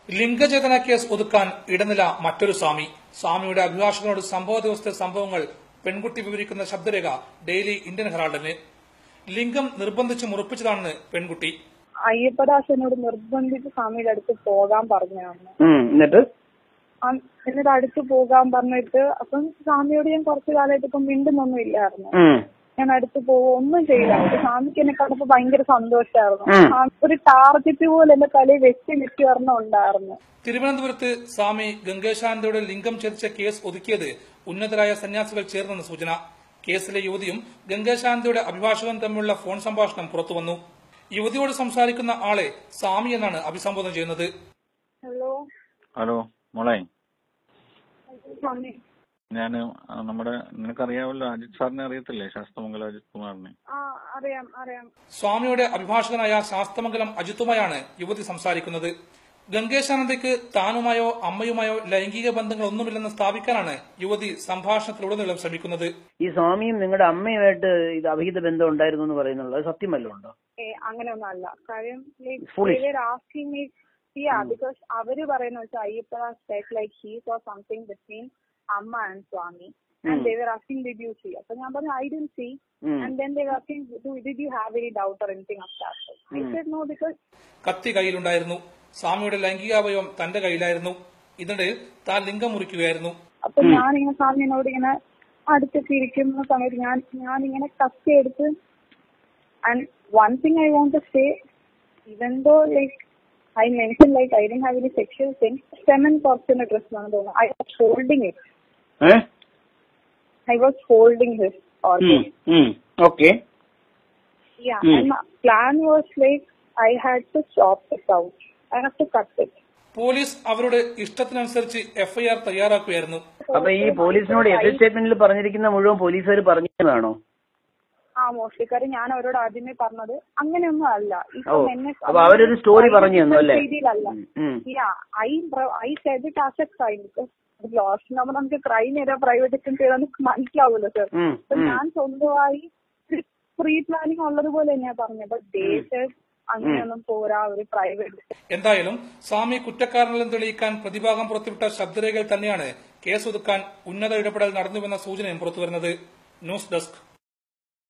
ലിംഗചേതന case ഒതുക്കാൻ ഇടനില മറ്റൊരു സ്വാമിയുടെ അഭിഭാഷകനോട് സംഭവ ദിവസത്തെ സംഭവങ്ങൾ പെൺകുട്ടി വിവരിക്കുന്ന ശബ്ദരേഖ ഡെയിലി ഇന്ത്യൻ ഹെറാൾഡിന്. ലിംഗം നിർബന്ധിച്ച് മുറിപ്പിച്ചതാണെന്ന് പെൺകുട്ടി. അയ്യപ്പദാസനോട് നിർബന്ധിച്ച് സ്വാമിയുടെ അടുത്ത് പോകാൻ പറഞ്ഞതാണ്. എന്നിട്ട് അടുത്ത് പോകാൻ പറഞ്ഞിട്ട് അപ്പം സ്വാമിയോട് ഞാൻ കുറച്ചു കാലമായിട്ട് ഇപ്പം മിണ്ടുന്നൊന്നും ഇല്ലായിരുന്നു. ഞാൻ അടുത്ത് ഒന്നും ചെയ്യില്ല. സ്വാമിക്ക് എന്നെ കണ്ടപ്പോ ഭയങ്കര സന്തോഷമായിരുന്നു. ഒരു ടാർഗറ്റ് പോലെ എന്റെ തലയിൽ വെച്ച് ഉണ്ടായിരുന്നു. തിരുവനന്തപുരത്ത് സ്വാമി ഗംഗേശാനന്ദയുടെ ലിംഗം ഛേദിച്ച കേസ് ഒതുക്കിയത് ഉന്നതരായ സന്യാസികൾ ചേർന്നെന്ന് സൂചന. കേസിലെ യുവതിയും ഗംഗേശാനന്ദയുടെ അഭിഭാഷകനും തമ്മിലുള്ള ഫോൺ സംഭാഷണം പുറത്തുവന്നു. യുവതിയോട് സംസാരിക്കുന്ന ആളെ സ്വാമി എന്നാണ് അഭിസംബോധന ചെയ്യുന്നത്. ഹലോ മോളെ, ഞാന് നമ്മുടെ നിനക്കറിയാവല്ലോ അജിത് സാറിനെ അറിയത്തില്ലേ, ശാസ്തമംഗലം അജിത് കുമാറിനെ? അറിയാം. സ്വാമിയുടെ അഭിഭാഷകനായ ശാസ്തമംഗലം അജിത്തുമായാണ് യുവതി സംസാരിക്കുന്നത്. ഗംഗേശാനന്ദയ്ക്ക് താനുമായോ അമ്മയുമായോ ലൈംഗിക ബന്ധങ്ങളൊന്നുമില്ലെന്ന് സ്ഥാപിക്കാനാണ് യുവതി സംഭാഷണത്തിലുടനീളം ശ്രമിക്കുന്നത്. ഈ സ്വാമിയും നിങ്ങളുടെ അമ്മയുമായിട്ട് ഇത് അവിഹിത ബന്ധം ഉണ്ടായിരുന്നു എന്ന് പറയുന്നുള്ളത് സത്യമല്ലോ ഉണ്ടോ? അങ്ങനെയൊന്നും അല്ല. കാര്യം ബിക്കോസ് അവര് പറയുന്ന വെച്ചാൽ Ayyappa like he saw something between amma and swami and they were asking did you see, so I said I didn't see, and then they were asking did you have any doubt or anything of that. I said no because കത്തി കയ്യിലുണ്ടായിരുന്നു. സ്വാമിയുടെ ലൈംഗികാവയവം തന്റെ കയ്യിലായിരുന്നു. ഇതിനിടെ താൻ ലിംഗം മുറിക്കുകയായിരുന്നു. അപ്പൊ ഞാനിങ്ങനെ സ്വാമിനോട് ഇങ്ങനെ അടുത്തൊക്കെ ഇരിക്കുന്ന സമയത്ത് ഞാൻ ഇങ്ങനെ കത്തി എടുത്ത് and one thing I want to say, even though like I mentioned like I didn't have any sexual thing, semen portion dress ആണ് തോന്നുന്നു. I was holding it. I was holding his organ. Okay. Yeah, and my plan was like I had to chop it out. I have to cut it. Police അവരുടെ ഇഷ്ടത്തിനനുസരിച്ച് FIR തയ്യാറാക്കുകയായിരുന്നു. അപ്പൊ ഈ പോലീസിനോട് എതിർ സ്റ്റേറ്റ്മെന്റിൽ പറഞ്ഞിരിക്കുന്ന മുഴുവൻ പോലീസുകാർ പറഞ്ഞതാണോ? മോസ്റ്റ്ലി കാര്യം ഞാൻ അവരോട് ആദ്യമേ പറഞ്ഞത് അങ്ങനെയൊന്നും അല്ല. അപ്പൊ അവരൊരു സ്റ്റോറി പറഞ്ഞു തന്നു അല്ലേ? രീതിയിലല്ല. I said it as a crime because lost നമ്മൾ നമുക്ക് ക്രൈം ഏതാ പ്രൈവറ്റ് അറ്റംപ്റ്റ് ചെയ്താൽ മനസ്സിലാവൂല്ലോ സർ. അപ്പൊ ഞാൻ സ്വന്തമായി പ്രീ പ്ലാനിങ് ഉള്ളതുപോലെ തന്നെയാ പറഞ്ഞത്. ബട്ട് ഡേറ്റ് അങ്ങനെയൊന്നും പോരാ, ഒരു പ്രൈവറ്റ്. എന്തായാലും സ്വാമി കുറ്റക്കാരനെന്ന് തെളിയിക്കാൻ പ്രതിഭാഗം പുറത്തുവിട്ട ശബ്ദരേഖകൾ തന്നെയാണ് കേസ് ഒതുക്കാൻ ഉന്നത ഇടപെടൽ നടന്നുവെന്ന സൂചനയും പുറത്തുവരുന്നത്. News desk.